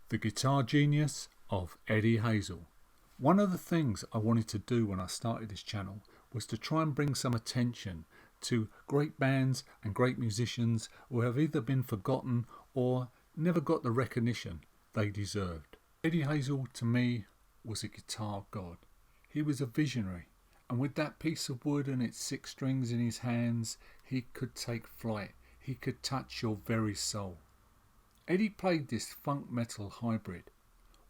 The guitar genius of Eddie Hazel. One of the things I wanted to do when I started this channel was to try and bring some attention to great bands and great musicians who have either been forgotten or never got the recognition they deserved. Eddie Hazel, to me, was a guitar god. He was a visionary, and with that piece of wood and its 6 strings in his hands, he could take flight. He could touch your very soul. Eddie played this funk metal hybrid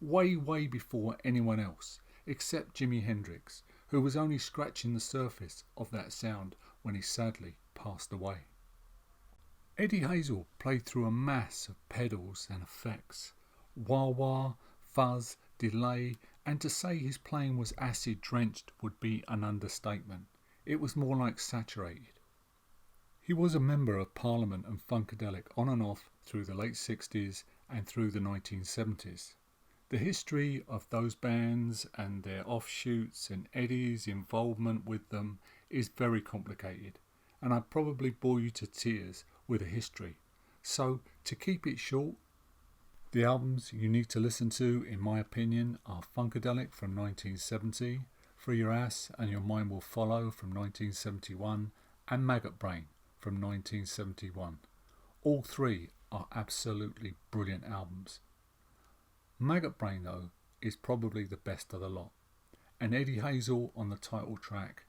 way before anyone else, except Jimi Hendrix, who was only scratching the surface of that sound when he sadly passed away. Eddie Hazel played through a mass of pedals and effects, wah-wah, fuzz, delay, and to say his playing was acid drenched would be an understatement. It was more like saturated. He was a member of Parliament and Funkadelic on and off through the late 60s and through the 1970s. The history of those bands and their offshoots and Eddie's involvement with them is very complicated, and I'd probably bore you to tears with a history. So, to keep it short, the albums you need to listen to, in my opinion, are Funkadelic from 1970, Free Your Ass and Your Mind Will Follow from 1971, and Maggot Brain from 1971. All 3 are absolutely brilliant albums. Maggot Brain, though, is probably the best of the lot, and Eddie Hazel on the title track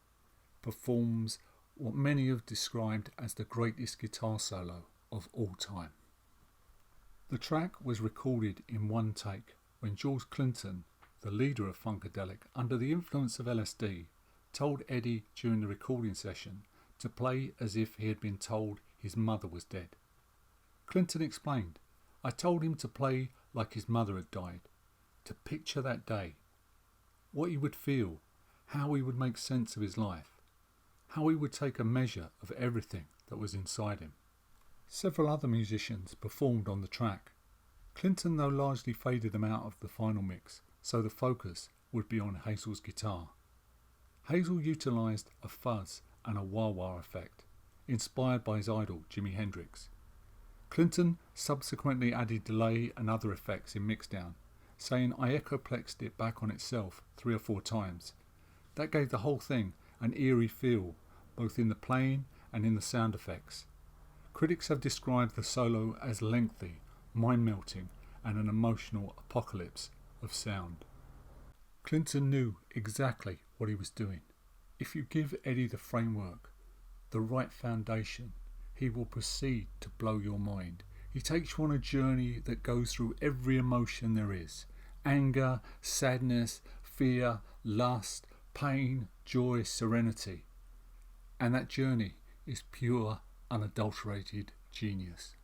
performs what many have described as the greatest guitar solo of all time. The track was recorded in one take when George Clinton, the leader of Funkadelic, under the influence of LSD, told Eddie during the recording session to play as if he had been told his mother was dead. Clinton explained, "I told him to play like his mother had died, to picture that day, what he would feel, how he would make sense of his life, how he would take a measure of everything that was inside him." Several other musicians performed on the track. Clinton, though, largely faded them out of the final mix, so the focus would be on Hazel's guitar. Hazel utilised a fuzz and a wah-wah effect, inspired by his idol Jimi Hendrix. Clinton subsequently added delay and other effects in mixdown, saying I echoplexed it back on itself 3 or 4 times. That gave the whole thing an eerie feel, both in the playing and in the sound effects. Critics have described the solo as lengthy, mind-melting, and an emotional apocalypse of sound. Clinton knew exactly what he was doing. If you give Eddie the framework, the right foundation, he will proceed to blow your mind. He takes you on a journey that goes through every emotion there is: anger, sadness, fear, lust, pain, joy, serenity. And that journey is pure, unadulterated genius.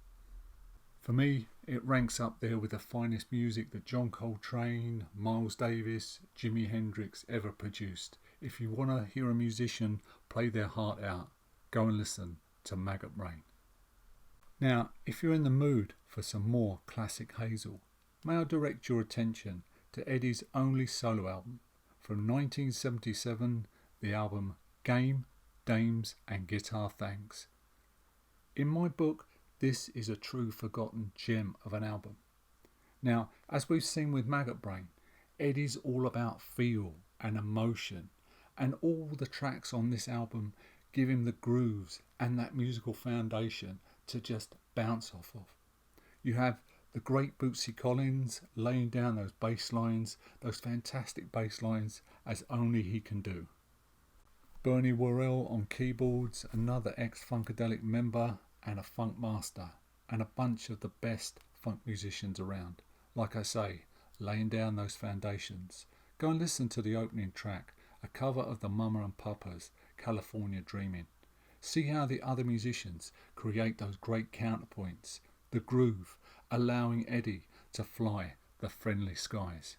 For me, it ranks up there with the finest music that John Coltrane, Miles Davis, Jimi Hendrix ever produced. If you want to hear a musician play their heart out, go and listen to Maggot Brain. Now, if you're in the mood for some more classic Hazel, may I direct your attention to Eddie's only solo album from 1977, the album Game, Dames and Guitar Thanks. In my book, this is a true forgotten gem of an album. Now, as we've seen with Maggot Brain, Eddie's all about feel and emotion, and all the tracks on this album give him the grooves and that musical foundation to just bounce off of. You have the great Bootsy Collins laying down those bass lines, those fantastic bass lines as only he can do. Bernie Worrell on keyboards, another ex-Funkadelic member and a funk master, and a bunch of the best funk musicians around. Like I say, laying down those foundations. Go and listen to the opening track, a cover of the Mama and Papa's California Dreamin'. See how the other musicians create those great counterpoints, the groove, allowing Eddie to fly the friendly skies.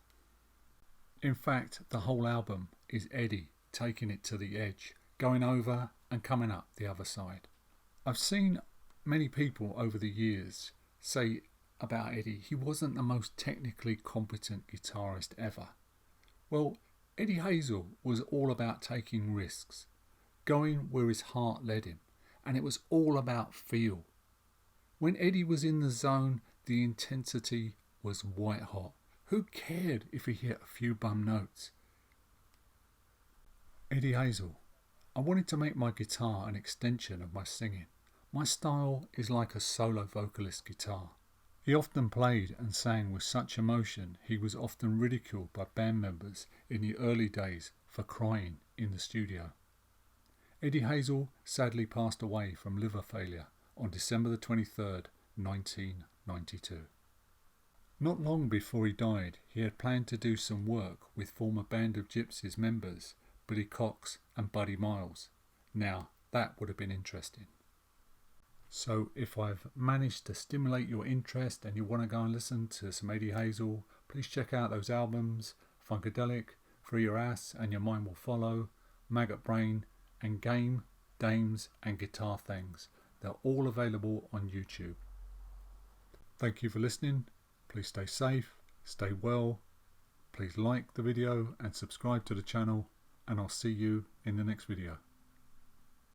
In fact, the whole album is Eddie taking it to the edge, going over and coming up the other side. I've seen many people over the years say about Eddie, he wasn't the most technically competent guitarist ever. Well, Eddie Hazel was all about taking risks, going where his heart led him, and it was all about feel. When Eddie was in the zone, the intensity was white hot. Who cared if he hit a few bum notes? Eddie Hazel. I wanted to make my guitar an extension of my singing. My style is like a solo vocalist guitar. He often played and sang with such emotion he was often ridiculed by band members in the early days for crying in the studio. Eddie Hazel sadly passed away from liver failure on December the 23rd, 1992. Not long before he died, he had planned to do some work with former Band of Gypsys members Billy Cox and Buddy Miles. Now, that would have been interesting. So if I've managed to stimulate your interest and you want to go and listen to some Eddie Hazel, please check out those albums: Funkadelic, Free Your Ass and Your Mind Will Follow, Maggot Brain, and Game, Dames and Guitar Things. They're all available on YouTube. Thank you for listening. Please stay safe, stay well. Please like the video and subscribe to the channel, and I'll see you in the next video.